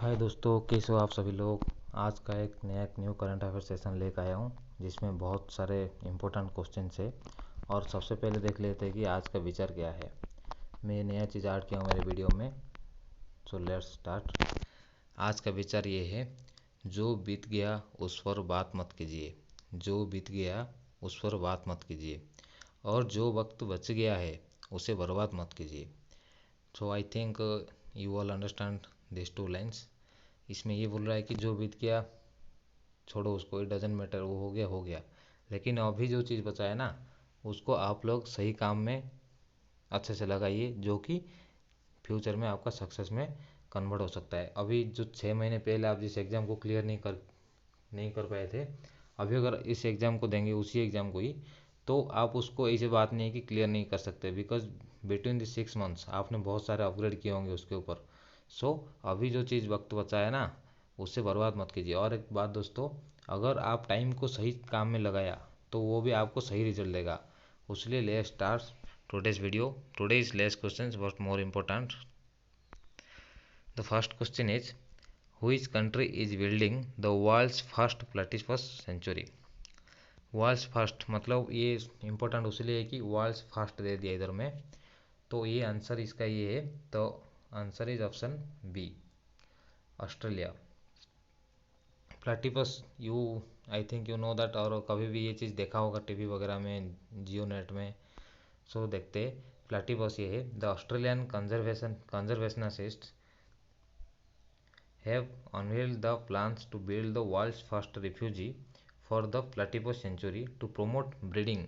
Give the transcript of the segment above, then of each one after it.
हाय दोस्तों, कैसे हो आप सभी लोग। आज का एक नया न्यू करंट अफेयर सेशन लेकर आया हूँ जिसमें बहुत सारे इम्पोर्टेंट क्वेश्चन है। और सबसे पहले देख लेते हैं कि आज का विचार क्या है। मैं ये नया चीज़ ऐड किया हूँ मेरे वीडियो में। So let's start. आज का विचार ये है, जो बीत गया उस पर बात मत कीजिए। जो बीत गया उस पर बात मत कीजिए और जो वक्त बच गया है उसे बर्बाद मत कीजिए। So I think you all understand this two lines. इसमें ये बोल रहा है कि जो बीत गया छोड़ो उसको, इट डजेंट मैटर, वो हो गया। लेकिन अभी जो चीज़ बचा है ना, उसको आप लोग सही काम में अच्छे से लगाइए, जो कि फ्यूचर में आपका सक्सेस में कन्वर्ट हो सकता है। अभी जो 6 महीने पहले आप जिस एग्ज़ाम को क्लियर नहीं कर पाए थे, अभी अगर इस एग्ज़ाम को देंगे, उसी एग्ज़ाम को ही, तो आप उसको ऐसी बात नहीं है कि क्लियर नहीं कर सकते, बिकॉज बिटवीन द 6 मंथ्स आपने बहुत सारे अपग्रेड किए होंगे उसके ऊपर। सो अभी जो चीज़ वक्त बचा है ना, उससे बर्बाद मत कीजिए। और एक बात दोस्तों, अगर आप टाइम को सही काम में लगाया तो वो भी आपको सही रिजल्ट देगा। उसलिए let's start today's video. Today's less questions but more important. The first question is, which country is building the world's first platypus sanctuary। World's first मतलब ये इम्पोर्टेंट उसलिए है कि वर्ल्ड्स फर्स्ट दे दिया इधर में, तो ये आंसर इसका ये है। तो answer is option B, Australia. Platypus, you I think you know that, और कभी भी ये चीज़ देखा होगा टीवी वगैरह में, जियो नेट में। सो देखते, प्लेटिपस ये है, the Australian conservationist have unveiled the plans to build the world's first refuge for the platypus sanctuary to promote breeding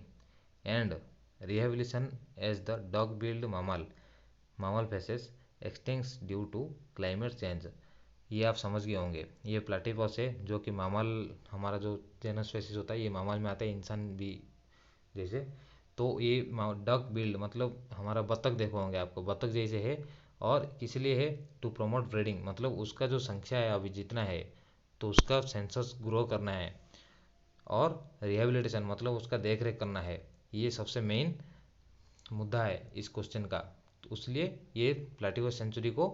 and rehabilitation as the dog-billed mammal faces extincts due to climate change। ये आप समझ गए होंगे, ये platypus है जो कि मामल, हमारा जो जेनस स्पेसीज होता है ये मामल में आता है, इंसान भी जैसे। तो ये डक बिल्ड मतलब हमारा बतख देखो होंगे आपको, बतख जैसे है। और किस लिए है, टू प्रमोट ब्रीडिंग, मतलब उसका जो संख्या है अभी जितना है तो उसका सेंसस ग्रो करना है। और रिहेबिलिटेशन मतलब उसका देख रेख करना है। ये सबसे मेन मुद्दा है इस क्वेश्चन का। तो इसलिए ये प्लेटिपस सेंचुरी को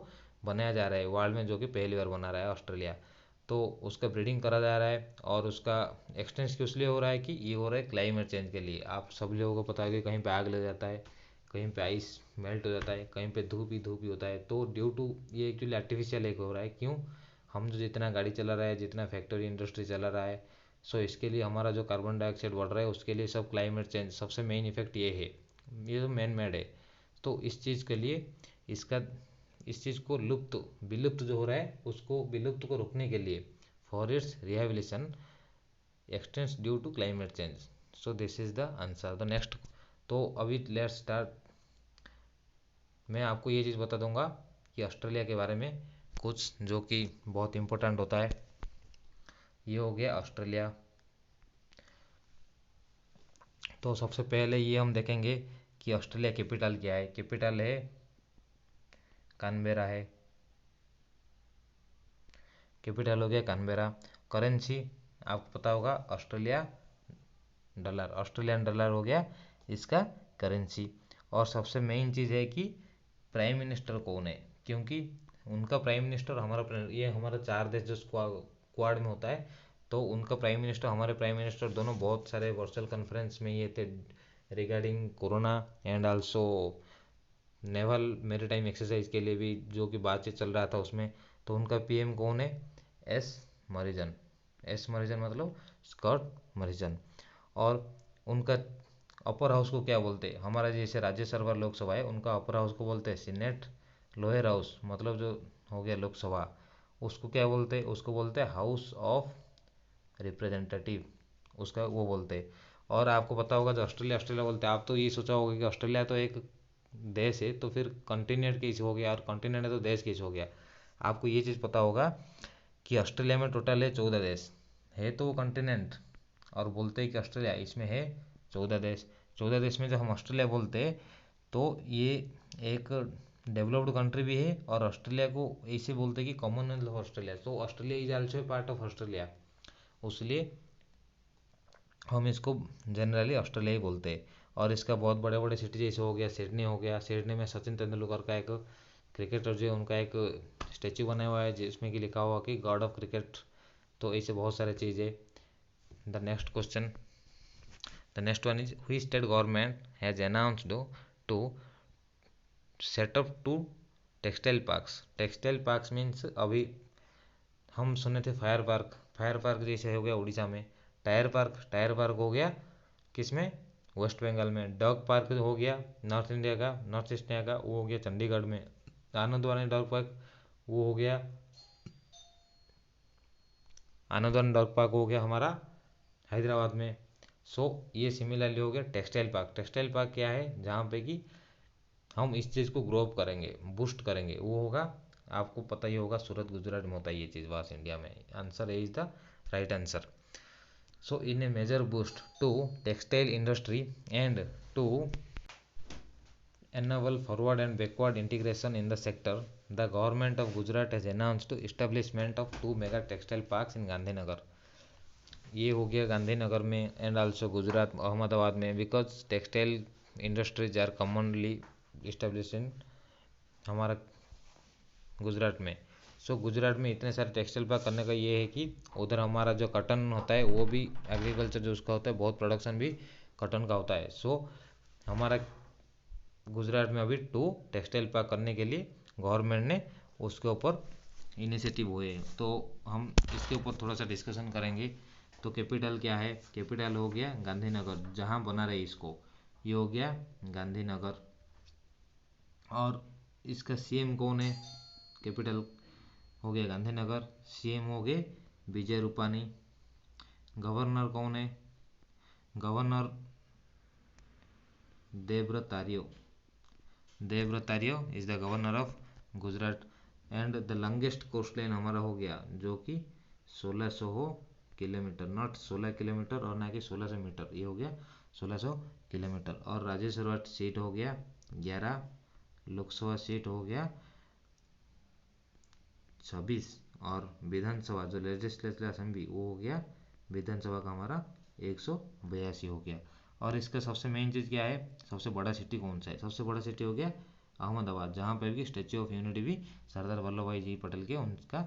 बनाया जा रहा है वर्ल्ड में, जो कि पहली बार बना रहा है ऑस्ट्रेलिया। तो उसका ब्रीडिंग करा जा रहा है और उसका एक्सटेंस किस लिए हो रहा है कि ये हो रहा है क्लाइमेट चेंज के लिए। आप सभी लोगों को पता है कि कहीं पे आग लग जाता है, कहीं पे आइस मेल्ट हो जाता है, कहीं पे धूप ही होता है। तो ड्यू टू ये एक्चुअली आर्टिफिशियल एक हो रहा है। क्यों, हम जो जितना गाड़ी चला रहा है, जितना फैक्ट्री इंडस्ट्री चला रहा है, सो इसके लिए हमारा जो कार्बन डाइऑक्साइड बढ़ रहा है, उसके लिए सब क्लाइमेट चेंज सबसे मेन इफेक्ट ये है। ये जो मैन मेड है, तो इस चीज़ के लिए इसका, इस चीज़ को विलुप्त जो हो रहा है, उसको विलुप्त को रोकने के लिए for its rehabilitation extents due to climate change. So this is the answer. The next, तो अभी लेट्स स्टार्ट। मैं आपको ये चीज़ बता दूंगा कि ऑस्ट्रेलिया के बारे में कुछ जो कि बहुत इम्पोर्टेंट होता है। ये हो गया ऑस्ट्रेलिया। तो सबसे पहले ये हम देखेंगे कि ऑस्ट्रेलिया कैपिटल क्या है। कैपिटल है कैनबेरा है, कैपिटल हो गया कैनबेरा। करेंसी आपको पता होगा ऑस्ट्रेलिया डॉलर, ऑस्ट्रेलियन डॉलर हो गया इसका करेंसी। और सबसे मेन चीज़ है कि प्राइम मिनिस्टर कौन है, क्योंकि उनका प्राइम मिनिस्टर ये हमारा 4 देश जो क्वाड में होता है, तो उनका प्राइम मिनिस्टर, हमारे प्राइम मिनिस्टर दोनों बहुत सारे वर्चुअल कॉन्फ्रेंस में ये थे regarding corona and also naval maritime exercise के लिए भी जो कि बातचीत चल रहा था उसमें। तो उनका पीएम कौन है, एस मरिजन। एस मरिजन मतलब स्कॉट मरिजन। और उनका अपर हाउस को क्या बोलते हैं, हमारा जैसे राज्यसभा लोकसभा है, उनका अपर हाउस को बोलते हैं सीनेट। लोअर हाउस मतलब जो हो गया लोकसभा, उसको क्या बोलते हैं, उसको बोलते हैं हाउस ऑफ रिप्रेजेंटेटिव, उसका वो बोलते हैं। और आपको पता होगा जो ऑस्ट्रेलिया ऑस्ट्रेलिया बोलते हैं, आप तो ये सोचा होगा कि ऑस्ट्रेलिया तो एक देश है, तो फिर कॉन्टिनेंट कैसे हो गया, और कॉन्टिनेंट है तो देश कैसे हो गया। आपको ये चीज़ पता होगा कि ऑस्ट्रेलिया में टोटल है 14 देश है, तो वो कॉन्टिनेंट, और बोलते हैं कि ऑस्ट्रेलिया इसमें है 14 देश। 14 देश में जब हम ऑस्ट्रेलिया बोलते हैं तो ये एक डेवलप्ड कंट्री भी है, और ऑस्ट्रेलिया को ऐसे बोलते हैं कि कॉमनवेल्थ ऑफ ऑस्ट्रेलिया। तो Australia is also a part of Australia, उसलिए हम इसको जनरली ऑस्ट्रेलिया ही बोलते हैं। और इसका बहुत बड़े बड़े सिटी जैसे हो गया सिडनी, हो गया सिडनी में सचिन तेंदुलकर का एक क्रिकेटर जो है उनका एक स्टैचू बना हुआ है जिसमें कि लिखा हुआ कि गॉड ऑफ क्रिकेट। तो ऐसे बहुत सारे चीज़ें। The next question, the next one is which state government has announced to set up two textile parks. Textile parks means अभी हम सुने थे फायर पार्क, फायर पार्क जैसे हो गया उड़ीसा में। टायर पार्क हो गया किसमें, वेस्ट बंगाल में। डॉग पार्क हो गया नॉर्थ इंडिया का, नॉर्थ ईस्ट इंडिया का, वो हो गया चंडीगढ़ में। आनंदवानी डॉग पार्क वो हो गया, आनंदवानी डॉग पार्क हो गया हमारा हैदराबाद में। सो ये सिमिलरली हो गया टेक्सटाइल पार्क। टेक्सटाइल पार्क क्या है, जहाँ पे कि हम इस चीज़ को ग्रो अप करेंगे, बूस्ट करेंगे, वो होगा आपको पता ही होगा सूरत गुजरात में होता है ये चीज़, वास इंडिया में। Answer is the right answer. So in a major boost to textile industry and to enable forward and backward integration in the sector, the government of Gujarat has announced establishment of 2 mega textile parks in Gandhinagar. ये हो गया गांधीनगर में and also Gujarat Ahmedabad में, because textile industries are commonly establish in हमारा गुजरात में। सो गुजरात में इतने सारे टेक्सटाइल पार्क करने का ये है कि उधर हमारा जो कॉटन होता है वो भी एग्रीकल्चर जो उसका होता है बहुत प्रोडक्शन भी कॉटन का होता है। सो हमारा गुजरात में अभी 2 टेक्सटाइल पार्क करने के लिए गवर्नमेंट ने उसके ऊपर इनिशिएटिव हुए। तो हम इसके ऊपर थोड़ा सा डिस्कशन करेंगे। तो कैपिटल क्या है, कैपिटल हो गया गांधीनगर, जहाँ बना रहे इसको, ये हो गया गांधीनगर। और इसका सीएम कौन है, कैपिटल हो गया गांधीनगर, सीएम हो गए विजय रूपानी। गवर्नर कौन है, governor Devvrat Arya, Devvrat Arya is the governor of Gujarat. And the longest coast line हमारा हो गया जो कि 1600 किलोमीटर, नॉट 16 किलोमीटर और ना कि 1600 मीटर, ये हो गया 1600 किलोमीटर। और राज्यसभा सीट हो गया 11, लोकसभा सीट हो गया 26, और विधानसभा जो लेजिस्लेटिव असेंबली वो हो गया विधानसभा का हमारा 182 हो गया। और इसका सबसे मेन चीज़ क्या है, सबसे बड़ा सिटी कौन सा है, सबसे बड़ा सिटी हो गया अहमदाबाद, जहाँ पर भी स्टैच्यू ऑफ यूनिटी भी सरदार वल्लभ भाई जी पटेल के उनका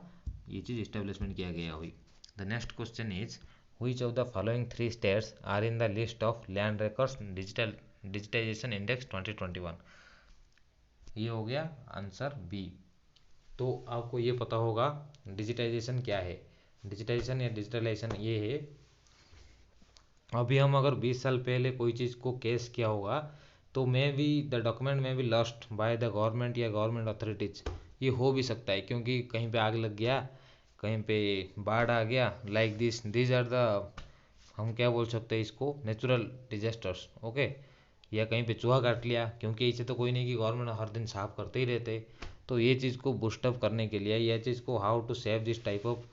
ये चीज़ इस्टेब्लिशमेंट किया गया हुई। The next question is which of the following 3 states are in the list of land records digitization index 2021। ये हो गया आंसर बी। तो आपको ये पता होगा डिजिटाइजेशन क्या है। डिजिटाइजेशन या डिजिटलाइजेशन ये है, अभी हम अगर 20 साल पहले कोई चीज़ को केस किया होगा तो मे बी द डॉक्यूमेंट में be lost by the government या गवर्नमेंट अथॉरिटीज। ये हो भी सकता है क्योंकि कहीं पे आग लग गया, कहीं पे बाढ़ आ गया, लाइक दिस आर द, हम क्या बोल सकते हैं इसको, नेचुरल डिजास्टर्स। ओके, या कहीं पे चूहा काट लिया, क्योंकि इसे तो कोई नहीं कि गवर्नमेंट हर दिन साफ करते ही रहते। तो ये चीज़ को बूस्टअप करने के लिए, यह चीज़ को how to save this type of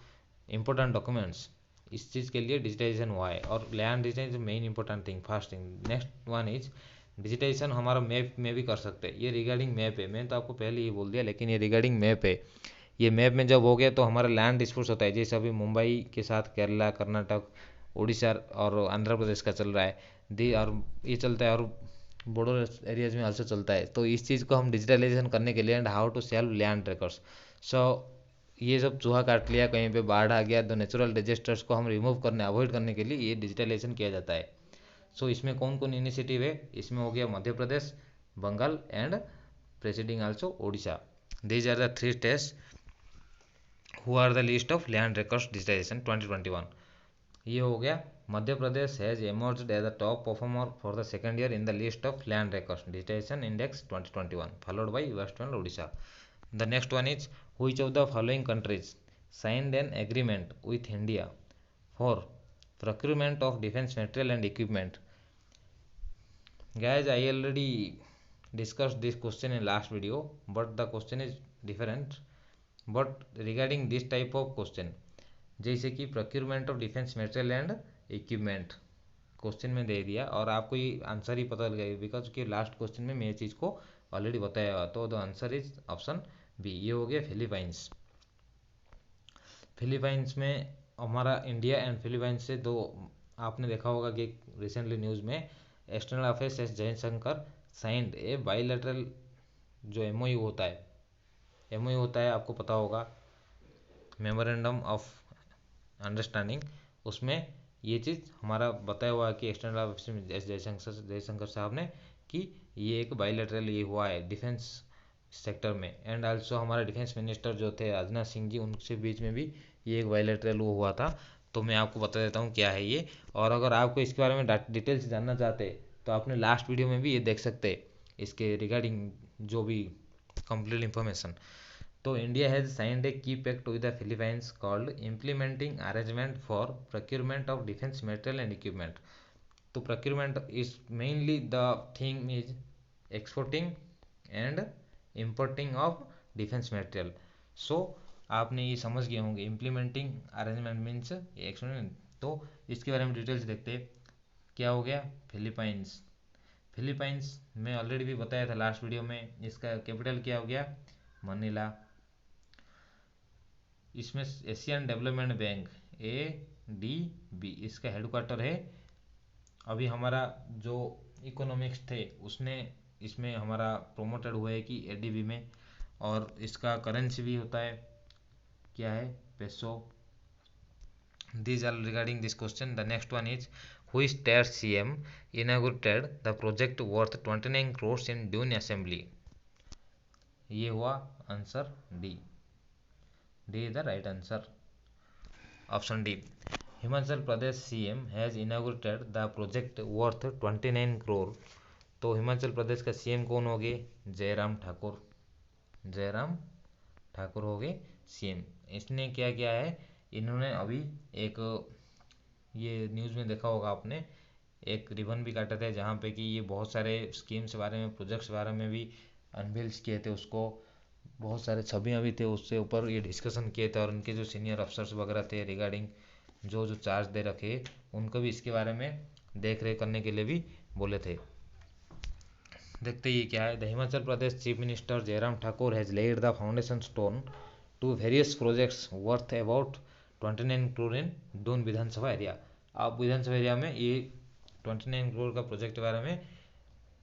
important documents, इस चीज़ के लिए डिजिटाइजेशन हुआ है। और land digitize main important thing, first thing. Next one is digitization हमारा मैप में भी कर सकते हैं। ये रिगार्डिंग मैप है, मैंने तो आपको पहले ही बोल दिया, लेकिन ये रिगार्डिंग मैप है। ये मैप में जब हो गया तो हमारा लैंड डिस्प्यूट्स होता है, जैसे अभी मुंबई के साथ केरला, कर्नाटक, उड़ीसा और आंध्र प्रदेश का चल रहा है दी, और ये चलता है, और बॉर्डर एरियाज में also चलता है। तो इस चीज़ को हम डिजिटलाइजेशन करने के लिए and how to solve land records. So ये सब चूहा काट लिया, कहीं पे बाढ़ आ गया, तो नेचुरल डिजास्टर्स को हम रिमूव करने, अवॉइड करने के लिए ये डिजिटलाइजेशन किया जाता है। सो इसमें कौन कौन इनिशिएटिव है, इसमें हो गया Madhya Pradesh, Bengal and presiding also Odisha. These are the 3 states who are the list of land records digitisation 2021। ये हो गया Madhya Pradesh has emerged as the top performer for the second year in the list of land records digitization index 2021, followed by West Bengal, Odisha. The next one is which of the following countries signed an agreement with India for procurement of defense material and equipment. Guys, I already discussed this question in last video, but the question is different. But regarding this type of question, जैसे कि procurement of defence material and equipment, question में दे दिया और आपको ये answer ही पता लग गया, बिकॉज कि लास्ट क्वेश्चन में मैं ये चीज़ को ऑलरेडी बताया हुआ। तो the answer is option B, ये हो गया फिलीपाइंस। फिलीपाइंस में हमारा इंडिया एंड फिलीपाइंस से दो, आपने देखा होगा कि रिसेंटली न्यूज़ में external affairs S Jaishankar signed ए बाईलैटरल जो एमओयू होता है MOU होता है, आपको पता होगा, मेमोरेंडम ऑफ अंडरस्टैंडिंग। उसमें ये चीज़ हमारा बताया हुआ है कि एक्सटर्नल ऑफिसर एस जयशंकर साहब ने कि ये एक बायलैटरल ये हुआ है डिफेंस सेक्टर में। एंड आल्सो हमारे डिफेंस मिनिस्टर जो थे राजनाथ सिंह जी, उनसे बीच में भी ये एक बायलैटरल वो हुआ था। तो मैं आपको बता देता हूँ क्या है ये। और अगर आपको इसके बारे में डिटेल्स जानना चाहते तो आपने लास्ट वीडियो में भी ये देख सकते इसके रिगार्डिंग जो भी कंप्लीट इन्फॉर्मेशन। तो India has signed a key pact with the Philippines called implementing arrangement for procurement of defence material and equipment. तो procurement is mainly the thing is exporting and importing of defence material. So आपने ये समझ गए होंगे implementing arrangement means exporting. तो इसके बारे में डिटेल्स देखते क्या हो गया। फिलीपाइंस, फिलीपाइंस में ऑलरेडी भी बताया था लास्ट वीडियो में। इसका कैपिटल क्या हो गया, मनीला। इसमें एशियन डेवलपमेंट बैंक ADB इसका हेडक्वार्टर है। अभी हमारा जो इकोनॉमिक्स थे उसने इसमें हमारा प्रोमोटेड हुआ है कि ADB में। और इसका करेंसी भी होता है क्या है, peso. These are regarding this question. The next one is which state CM inaugurated the project worth 29 crores in Dune Assembly? ये हुआ answer D. D is the right answer, option D. Himachal Pradesh CM has inaugurated the project worth 29 crore. तो हिमाचल प्रदेश का CM कौन हो गए, जयराम ठाकुर। जयराम ठाकुर हो गए CM। इसने क्या किया है, इन्होंने अभी एक ये न्यूज़ में देखा होगा आपने, एक रिबन भी काटे थे जहाँ पे कि ये बहुत सारे स्कीम्स के बारे में, प्रोजेक्ट्स के बारे में भी अनवील्स किए थे। उसको बहुत सारे छवियाँ भी थे उससे ऊपर ये डिस्कशन किए थे। और उनके जो सीनियर अफसर्स वगैरह थे रिगार्डिंग जो जो चार्ज दे रखे उनको भी इसके बारे में देख रेख करने के लिए भी बोले थे। देखते ही क्या है। The Himachal Pradesh chief minister Jairam Thakur has laid the foundation stone to various projects worth about 29 crore in Doon Vidhansabha area. आप विधानसभा एरिया में ये 29 करोड़ का प्रोजेक्ट के बारे में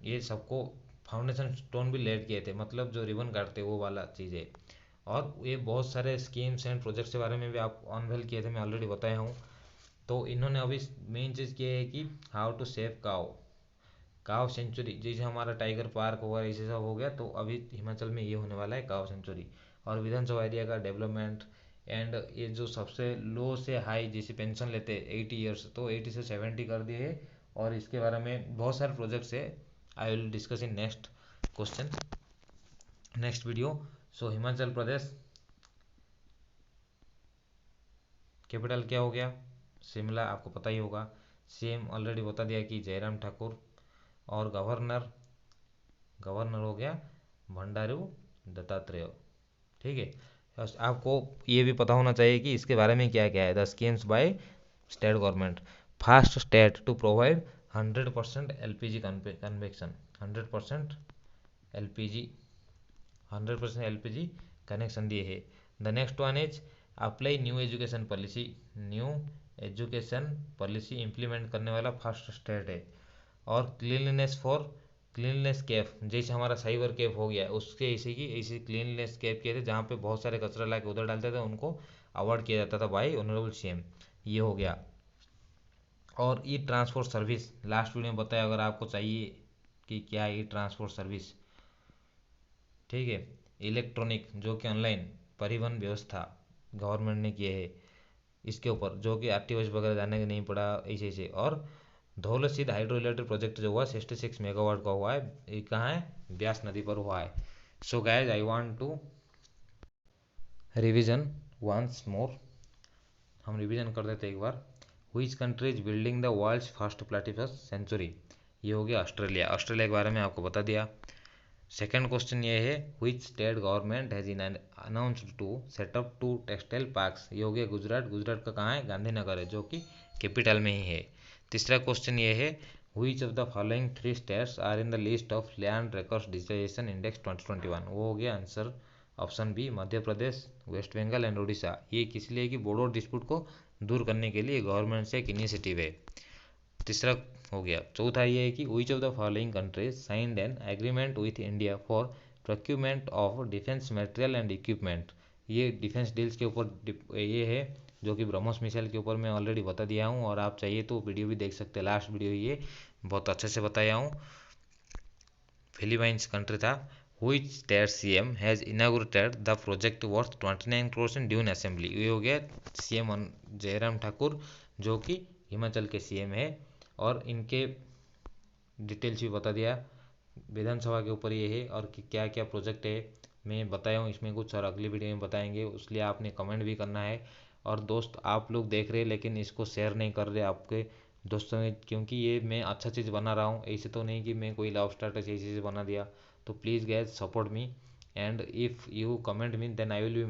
ये सबको फाउंडेशन स्टोन भी लेड किए थे, मतलब जो रिबन काटते वो वाला चीज़ है। और ये बहुत सारे स्कीम्स एंड प्रोजेक्ट्स के बारे में भी आप अनवेल किए थे, मैं ऑलरेडी बताया हूँ। तो इन्होंने अभी मेन चीज़ किया है कि हाउ टू सेव काउ, काव सेंचुरी। जैसे हमारा टाइगर पार्क होगा ऐसे सब हो गया, तो अभी हिमाचल में ये होने वाला है काव सेंचुरी। और विधानसभा एरिया का डेवलपमेंट एंड ये जो सबसे लो से हाई जैसे पेंशन लेते हैं 80 ईयर्स, तो 80 से 70 कर दिए है। और इसके बारे में बहुत सारे प्रोजेक्ट्स है। I will discuss in next question, next video. So Himachal Pradesh capital क्या हो गया, शिमला, आपको पता ही होगा। CM ऑलरेडी बता दिया कि जयराम ठाकुर। और गवर्नर, गवर्नर हो गया भंडारू दत्तात्रेय। ठीक है। आपको ये भी पता होना चाहिए कि इसके बारे में क्या क्या है। The schemes by state government, first state to provide 100% LPG convection, 100% LPG, 100% LPG connection दिए है। The next one is apply new education policy, new education policy implement करने वाला फर्स्ट स्टेट है। और क्लीनलीनेस फॉर क्लीनलीनेस कैफ, जैसे हमारा cyber Kaif हो गया उसके इसी क्लीनलीनेस कैफ किए थे जहाँ पे बहुत सारे कचरा ला के उधर डालते थे, उनको अवार्ड किया जाता था बाई ऑनरेबल CM। ये हो गया। और ई ट्रांसपोर्ट सर्विस लास्ट वीडियो में बताया, अगर आपको चाहिए कि क्या ई ट्रांसपोर्ट सर्विस, ठीक है। इलेक्ट्रॉनिक जो कि ऑनलाइन परिवहन व्यवस्था गवर्नमेंट ने किए है इसके ऊपर, जो कि RTO वगैरह जाने का नहीं पड़ा ऐसे ऐसे। और धौलसिद्ध हाइड्रो इलेक्ट्रिक प्रोजेक्ट जो हुआ 66 मेगावाट का हुआ है, ये कहाँ है, ब्यास नदी पर हुआ है। So guys I want to revision once more, हम रिवीजन कर देते एक बार। Which country is building the world's first platypus sanctuary, ये हो गया ऑस्ट्रेलिया। ऑस्ट्रेलिया के बारे में आपको बता दिया। सेकेंड क्वेश्चन ये है which state government has announced to set up 2 textile parks, ये हो गया गुजरात। गुजरात का कहाँ है, गांधीनगर है, जो कि कैपिटल में ही है। तीसरा क्वेश्चन ये है which of the following 3 states are in the list of land records digitization index 2021, वो हो गया answer option B, Madhya Pradesh, West Bengal and Orissa. ये किस लिए कि बोर्डर डिस्प्यूट को दूर करने के लिए गवर्नमेंट से एक इनिशिएटिव है। तीसरा हो गया। चौथा ये है कि which of the following countries signed an agreement with India for procurement of defence material and equipment. ये डिफेंस डील्स के ऊपर ये है जो कि ब्रह्मोस मिसाइल के ऊपर मैं ऑलरेडी बता दिया हूँ, और आप चाहिए तो वीडियो भी देख सकते हैं। लास्ट वीडियो ये बहुत अच्छे से बताया हूँ। फिलीपाइंस कंट्री था। Which state CM has inaugurated the project worth 29 crores in dune assembly. ये हो गया CM जयराम ठाकुर जो कि हिमाचल के CM है, और इनके डिटेल्स भी बता दिया। विधानसभा के ऊपर ये है, और कि क्या क्या प्रोजेक्ट है मैं बताया हूँ इसमें कुछ, और अगली वीडियो में बताएंगे। उसलिए आपने कमेंट भी करना है। और दोस्त आप लोग देख रहे हैं लेकिन इसको शेयर नहीं कर रहे आपके दोस्तों में, क्योंकि ये मैं अच्छा चीज़ बना रहा हूँ, ऐसे तो नहीं कि मैं कोई लव स्टार्टर ऐसी चीज़ बना दिया। तो please guys support me, and if you comment me then I will be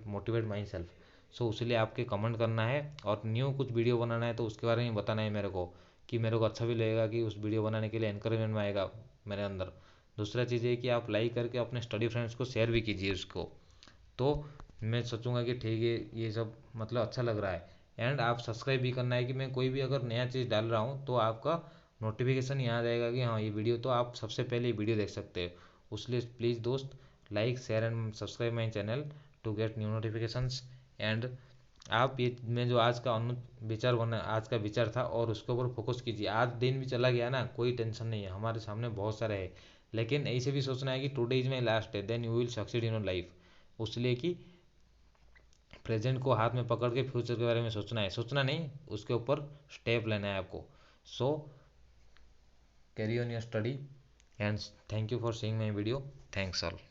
motivate my self. सो उसलिए आपके कमेंट करना है, और न्यू कुछ वीडियो बनाना है तो उसके बारे में बताना है मेरे को, कि मेरे को अच्छा भी लगेगा कि उस वीडियो बनाने के लिए एनकरेजमेंट में आएगा मेरे अंदर। दूसरा चीज़ है कि आप लाइक करके अपने स्टडी फ्रेंड्स को शेयर भी कीजिए उसको, तो मैं सोचूंगा कि ठीक है ये सब मतलब अच्छा लग रहा है। एंड आप सब्सक्राइब भी करना है कि मैं कोई भी अगर नया चीज़ डाल रहा हूँ तो आपका नोटिफिकेशन यहाँ आ जाएगा कि हाँ ये वीडियो, तो आप सबसे पहले ये वीडियो देख सकते हो। उसलिए प्लीज़ दोस्त like share and subscribe my channel to get new notifications. And आप ये मैं जो आज का विचार बना, आज का विचार था, और उसके ऊपर फोकस कीजिए। आज दिन भी चला गया ना, कोई टेंशन नहीं है, हमारे सामने बहुत सारे है, लेकिन ऐसे भी सोचना है कि today is my last day, then you will succeed in your life. उसलिए कि प्रेजेंट को हाथ में पकड़ के फ्यूचर के बारे में सोचना है, सोचना नहीं, उसके ऊपर स्टेप लेना है आपको। So carry on your study, and thank you for seeing my video. Thanks all.